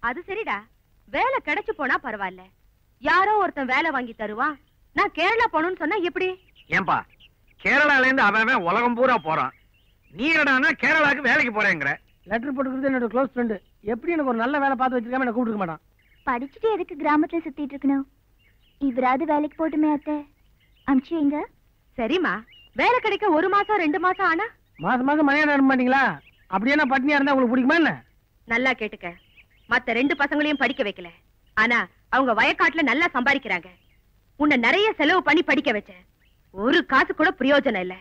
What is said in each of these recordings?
அது சரிடா, வேலை கிடைச்சு போனா பரவாயில்ல. யாரோ ஒருத்தன் வேலை வாங்கி தருவான். நான் கேரளா போகணும்னு சொன்னா எப்படி? ஏன்பா, கேரளால இருந்து அவன் உலகம் பூரா போறான். நீ என்னடானா கேரளாக்கு வேலைக்கு போறேங்கிற? லெட்டர் போட்டுக்கிறது என்னோட க்ளோஸ் ஃப்ரெண்டு. எப்படி எனக்கு ஒரு நல்ல வேலை பார்த்து வச்சிருக்காம என்ன கூப்பிட்டுக்க மாட்டான். படிச்சுட்டு எதுக்கு கிராமத்துல சுத்திட்டு இருக்கணும்? இவராது வேலைக்கு போட்டுமே அத்தை. அமிச்சு எங்க? சரிம்மா, வேலை கிடைக்க 1 மாசம் 2 மாசம் ஆனா மாசம் மாசம் மணியாட அனுப்ப மாட்டீங்களா? அப்படியே நான் பட்னியா இருந்தா உங்களுக்கு பிடிக்குமா என்ன? நல்லா கேட்டுக்க, மத்த 2 பசங்களையும் படிக்க வைக்கல. ஆனா அவங்க வயக்காட்டுல நல்லா சம்பாதிக்கிறாங்க. உன்னை நிறைய செலவு பண்ணி படிக்க வச்சேன். ஒரு காசு கூட பிரயோஜனம் இல்ல.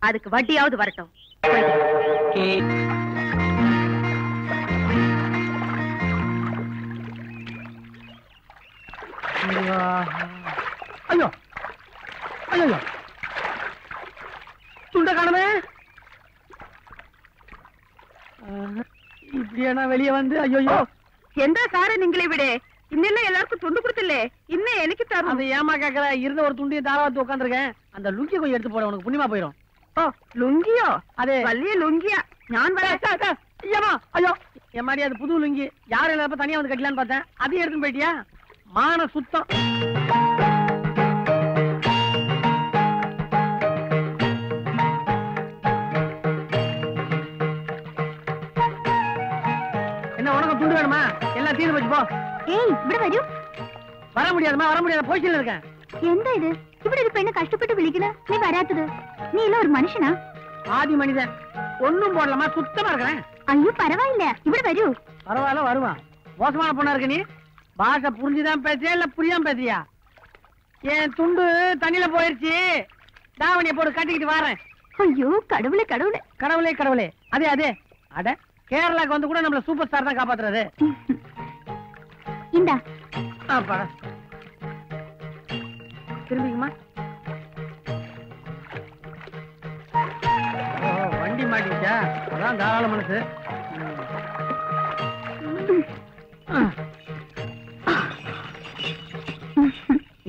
அதுக்கு வட்டியாவது வரட்டும். ஐயோ ஐயோ, துண்ட காணமே. இப்படியா வெளியே வந்து? ஐயோ, எந்த சார நீங்களே விடு. இன்னும் எல்லாருக்கும் துண்டு கொடுத்தில்லே, இன்னும் எனக்கு தரும். அதை ஏமா கேக்குற? இருந்த ஒரு துண்டியை தாராத்து உட்காந்துருக்கேன். அந்த லுங்கி கொஞ்சம் எடுத்து போட, உனக்கு புண்ணியமா போயிடும். ஓ, லுங்கியோ? அது வள்ளிய லுங்கியா? நான் ஐயமா, ஐயோ என் மாதிரி அது புது லுங்கி. யாரும் இல்லாம தனியா வந்து கட்டலான்னு பார்த்தேன். அதையும் எடுத்துன்னு போயிட்டியா? மான சுத்தம். என்ன உனக்கு துண்டு வேணுமா? எல்லாம் தீர்ந்து வச்சு போ. ஏய், இப்படி வரும். வர முடியாதுமா, வர முடியாத பொசிஷன்ல இருக்கேன். எந்த இது? இப்படி ஒரு பெண்ணை கஷ்டப்பட்டு விழிக்கணும். நீ வராதது. நீ இல்ல ஒரு மனுஷனா? ஆதி மனிதன். ஒண்ணும் போடலாமா, சுத்தமா இருக்கிறேன். ஐயோ பரவாயில்ல, இப்படி வரும். பரவாயில்ல, வருவான். மோசமான பொண்ணா இருக்க நீ. பாஷை புரிஞ்சுதான் பேசுறியா இல்ல புரியாம பேசுறியா? என் துண்டு தண்ணியில போயிருச்சு. தாவணியை போட்டு கட்டிக்கிட்டு வரேன். ஐயோ கடவுளே கடவுளே கடவுளே கடவுளே. அதே அதே. அட, கேரளாக்கு வந்து கூட நம்மள சூப்பர் ஸ்டார் தான் காப்பாத்துறாரு. இந்தா. திரும்பிக்குமா? வண்டி மாட்டிச்சா? அதான் தாராள மனசு.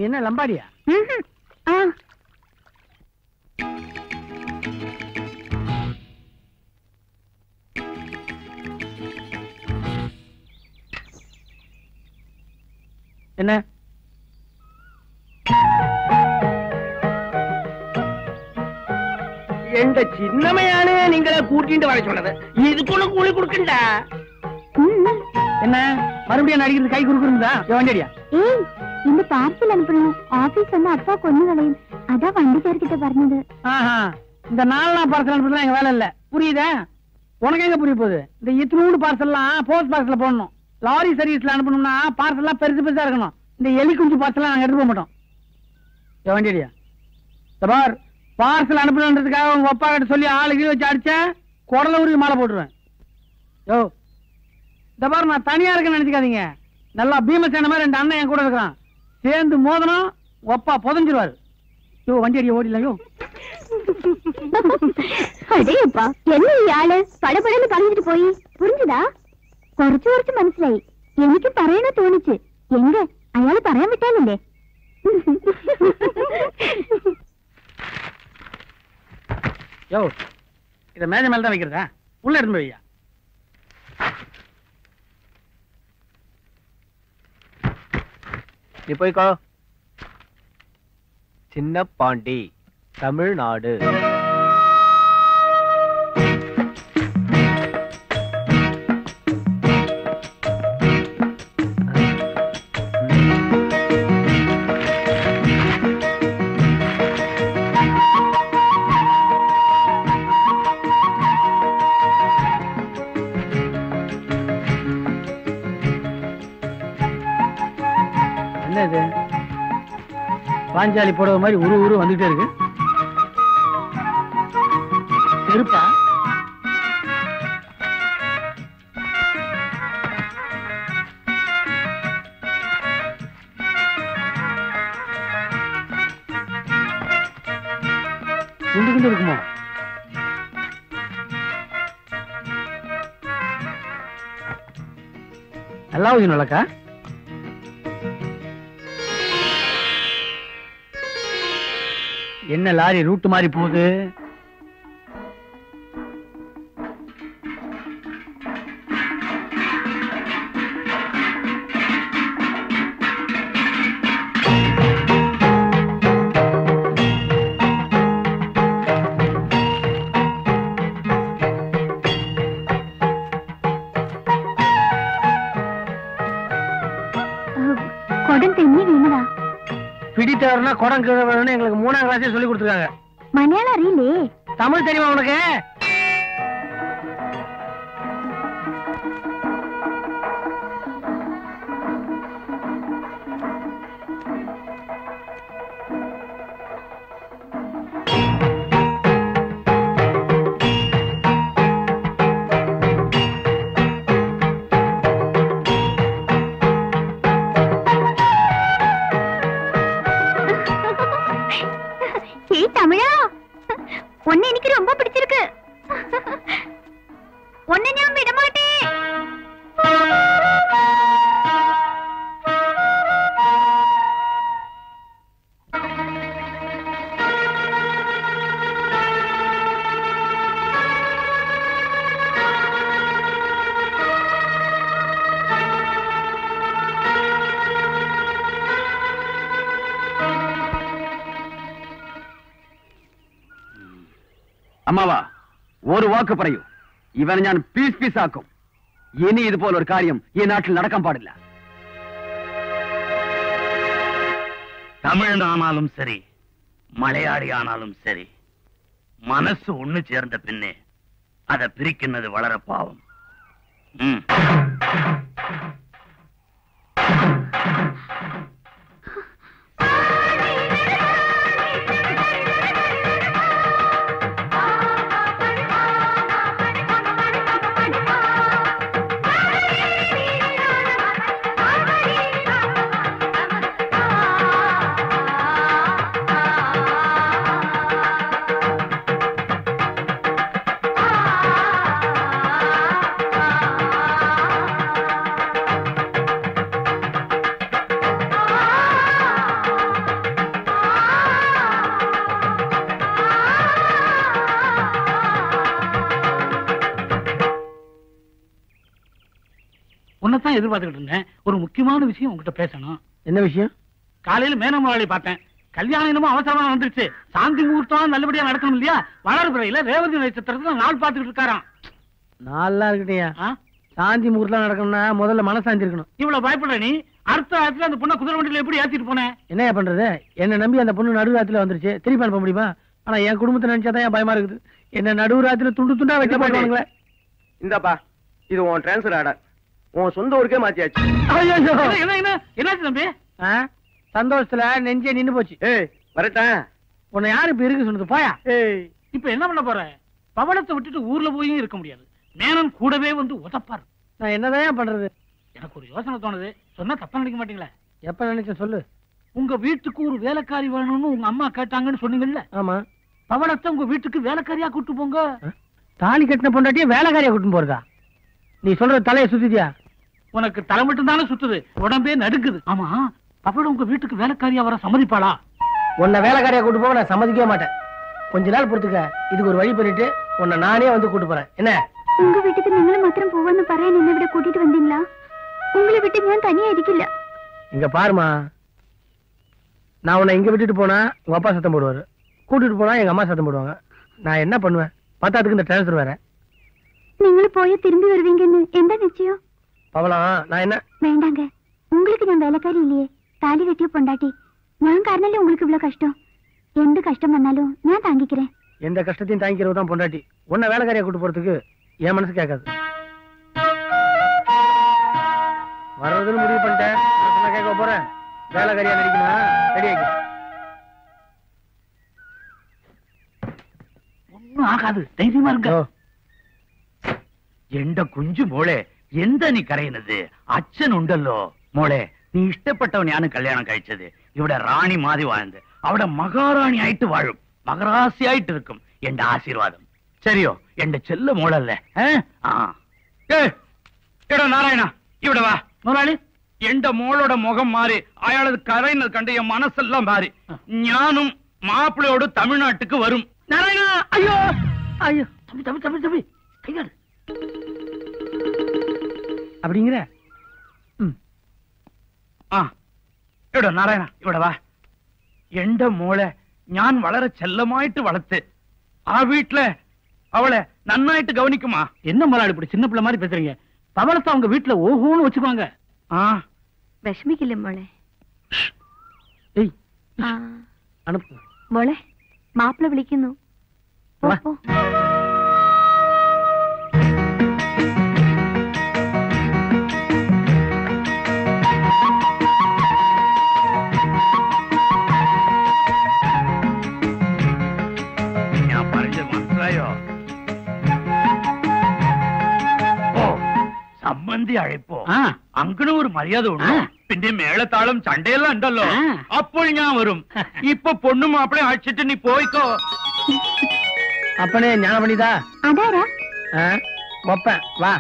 என்ன லம்பாடியா? என்ன எந்த சின்னமையானே நீங்களே கூட்டிட்டு வர சொன்னது. இதுக்குள்ள கூலி கொடுக்கண்டா. என்ன மறுபடியும் நடிக்கிறது கை குறுக்குறா? வண்டியா? ஏய், இந்த பார்சல் அனுப்பணும். ஆபீஸ் வந்து அப்பா கொண்டு வளையும். அதான் வண்டி பேர்கிட்ட പറഞ്ഞது. இந்த 4 நாள் பார்சல் அனுப்புறதுலாம் எங்க வேலை இல்ல. புரியுதா? உனக்கு எங்க புரிய போகுது? இந்த இத்தனூண்டு பார்சல்லாம் போஸ்ட் பாக்ஸ்ல போடணும். லாரி சர்வீஸ்ல அனுப்பணும்னா பார்சல்லாம் பெருசு பெருசா இருக்கணும். இந்த எலி குஞ்சு பார்சல்லாம் நாங்க எடுத்து போக மாட்டோம். வண்டியா? பார், பார்சல் அனுப்பணுன்றதுக்காக உங்க அப்பா கிட்ட சொல்லி ஆளுக்கு வச்சு அடிச்ச குடல உருவி மாலை போட்டுருவேன். யோ, இந்த பாரு, நான் தனியா இருக்கேன்னு நினைச்சுக்காதீங்க. நல்லா பீமசேன மாதிரி 2 அண்ணன் என் கூட இருக்கிறான். சேர்ந்து மோதனம் ஒப்பா புதஞ்சிருவாரு. யோ, வண்டி அடிய ஓடிடலாம். யோ அடேப்பா, என்ன ஆளு படபடன்னு பறந்துட்டு போய் புரிஞ்சுதா? കുറച്ചു കുറച്ച് മനസ്സിലായി. എനിക്ക് പറയണ തോന്നിച്ച്. എങ്ക അയാള് പറയാൻ വിട്ടാലല്ലേ? யோ, இத மேஜை மேல தான் வைக்கிறதா? உள்ள எடுத்து வையா. நீ போய்க்கோ. சின்ன பாண்டி, தமிழ்நாடு. என்னது? பாஞ்சாலி போடுற மாதிரி உரு வந்துட்டே இருக்கு. செருப்பா? குண்டு குண்டு இருக்குமோ? நல்லா நல்லாக்கா. என்ன லாரி ரூட் மாதிரி போகுது? குடம் தென்னி வீணுதா பிடித்தவர்னா குடம் கீழே வேணும்னு எங்களுக்கு 3ஆம் கிளாஸே சொல்லி கொடுத்துருக்காங்க. மலையாளம் அறியிலே? தமிழ் தெரியுமா உனக்கு? தமிழா, உன்னை எனக்கு ரொம்ப பிடிச்சிருக்கு. உன்னை நான் விட மாட்டேன். അമ്മാവാ ഒരു വാക്ക് പറയൂ. ഇവനെ ഞാൻ പീസ് പീസാക്കും. ഇനി ഇതുപോലൊരു കാര്യം ഈ നാട്ടിൽ നടക്കാൻ പാടില്ല. தமிழனானாலும் சரி, மலையாளியானாலும் சரி, மனசு ஒண்ணு சேர்ந்த பின்னே அதை பிரிக்கின்றது வளர பாவம். உன்னைத்தான் எதிர்பார்த்துக்கிட்டு இருந்தேன். ஒரு முக்கியமான விஷயம் உங்ககிட்ட பேசணும். என்ன விஷயம்? காலையில மேனமாவளி பார்த்தேன். கல்யாணம் என்னமோ அவசரமா வந்துருச்சு. சாந்தி முகூர்த்தம் நல்லபடியா நடக்கணும் இல்லையா? வளர்பிறையில ரேவதி நட்சத்திரத்துல நாள் பார்த்துக்கிட்டு இருக்காராம். நாளா இருக்கட்டியா? சாந்தி முகூர்த்தம் நடக்கணும்னா முதல்ல மனசாந்தி இருக்கணும். இவ்வளவு பயப்படுற நீ அடுத்த ஆத்துல அந்த பொண்ணை குதிரை வண்டியில எப்படி ஏத்திட்டு போனேன்? என்ன பண்றது? என்ன நம்பி அந்த பொண்ணு நடுராத்திரில வந்துருச்சு. திருப்பி அனுப்ப முடியுமா? ஆனா என் குடும்பத்தை நினைச்சாதான் என் பயமா இருக்குது. என்ன நடுராத்திரில துண்டு துண்டா வைக்க மாட்டாங்களே. இந்தாப்பா, இது உன் டிரான்ஸ்ஃபர் ஆர்டர். உன் சொந்த ஊருக்கே மாத்தியாச்சு. என்னாச்சு தம்பி? சந்தோஷத்துல நெஞ்சே நின்னு போச்சு. ஏய் வரட்டேன். உன்னை யாரு இப்ப இருக்கு சொன்னது? போயா. இப்ப என்ன பண்ண போற? பவளத்தை விட்டுட்டு ஊர்ல போயும் இருக்க முடியாது. மேனன் கூடவே வந்து உதப்பாரு. நான் என்னதான் பண்றது? எனக்கு ஒரு யோசனை தோணுது. சொன்னா தப்பா நினைக்க மாட்டீங்களா? எப்ப நினைச்ச சொல்லு. உங்க வீட்டுக்கு ஒரு வேலைக்காரி வேணும்னு உங்க அம்மா கேட்டாங்கன்னு சொன்னீங்கல்ல? ஆமா. பவளத்தை உங்க வீட்டுக்கு வேலைக்காரியா கூட்டு போங்க. தாலி கட்டின பொண்டாட்டிய வேலைக்காரியா கூட்டு போறதா? நீ சொல்ற தலைய சுத்தியா? உனக்கு தலை மட்டும் தானே சுத்துது, உடம்பே நடுக்குது. ஆமா, பவளம் உங்க வீட்டுக்கு வேலைக்காரியா வர சம்மதிப்பாளா? உன்னை வேலைக்காரியா கூட்டு போக நான் சம்மதிக்கவே மாட்டேன். கொஞ்ச நாள் பொறுத்துக்க. இதுக்கு ஒரு வழி பண்ணிட்டு உன்னை நானே வந்து கூட்டு போறேன். என்ன? உங்க வீட்டுக்கு நீங்களும் மாத்திரம் போவான்னு பறைய நின்ன விட கூட்டிட்டு வந்தீங்களா? உங்களை விட்டு நான் தனியா இருக்கல. இங்க பாருமா, நான் உன்னை இங்க விட்டுட்டு போனா உங்க அப்பா சத்தம் போடுவாரு, கூட்டிட்டு போனா எங்க அம்மா சத்தம் போடுவாங்க. நான் என்ன பண்ணுவேன்? பத்தாத்துக்கு இந்த டிரான்ஸ்ஃபர் வேற. நீங்களும் போய் திரும்பி வருவீங்கன்னு எந்த நிச்சயம்? பவளம், நான் என்ன? வேண்டாங்க, உங்களுக்கு நான் வேலைக்காரி இல்லையே, தாலி கட்டிய பொண்டாட்டி. நான் காரணம் உங்களுக்கு இவ்வளவு கஷ்டம். எந்த கஷ்டம் வந்தாலும் நான் தாங்கிக்கிறேன். எந்த கஷ்டத்தையும் தாங்கிக்கிறது தான் பொண்டாட்டி. உன்னை வேலைக்காரியா கூட்டு போறதுக்கு என் மனசு கேட்காது. வர்றதுன்னு முடிவு பண்ணிட்டேன். நான் கேட்க போறேன். வேலைக்காரியா நடிக்கணும். ரெடி ஆகி. ஒண்ணும் ஆகாது, தைரியமா இருங்க. എന്റെ കുഞ്ചു മോളെ, എന്താ നീ കരയുന്നത്? അച്ഛനുണ്ടല്ലോ മോളെ. നീ ഇഷ്ടപ്പെട്ടവനെയാണ് കല്യാണം കഴിച്ചത്. ഇവിടെ റാണി മാതി വാഴുന്നത്. അവിടെ മഹാറാണി ആയിട്ട് വാഴും, മകരാസിയായിട്ട് ഇരിക്കും. എന്റെ ആശീർവാദം ശരിയോ? എന്റെ ചെല്ല മോളല്ലേ? എടാ നാരായണ, ഇവിടെ വാ. മുതലാളി, എന്റെ മോളുടെ മുഖം മാറി, അയാളത് കരയുന്നത് കണ്ട് എൻ മനസ്സെല്ലാം മാറി. ഞാനും മാപ്പിളയോട് തമിഴ്നാട്ടിക്ക് വരും. നാരായണ, അയ്യോ അയ്യോ, தம்பி தம்பி தம்பி தம்பி கையாடு அப்படிங்கிற. ഇവിടെ നാരായണ, ഇവിടെ വാ. എന്റെ മോളെ ഞാൻ വളരെ ചെല്ലമായിട്ട് വളർത്ത്. ആ വീട്ടിലെ അവളെ നന്നായിട്ട് ഗവനിക്കുമാ. என்ன முதலாளி இப்படி சின்ன பிள்ளை மாதிரி பேசுறீங்க? பவளத்தை அவங்க வீட்டுல ஓஹோன்னு வச்சுக்குவாங்க. விஷமிக்கல மோளே. ഏയ് അണുപ്പ് മോളെ മാപ്പിള വിളിക്കുന്നു പോ, വാ. പോ. ഞാൻ പറഞ്ഞത് മനസ്സിലായോ? ഓ സമ്മന്തി അழைപ്പോ ആ അങ്ങനെ ഒരു മര്യാദ ഉണ്ടോ? ആ. പിന്നെ മേളത്താളം ചണ്ടയെല്ലാം ഉണ്ടല്ലോ. ആ. അപ്പോൾ ഞാൻ വരും. ഇപ്പൊ പൊണ്ണും മാപ്പിളെ അഴിച്ചിട്ട് നീ പോയിക്കോ. அப்பனே ஞான பண்ணிதா അതാരാ ஒப்பேன் வா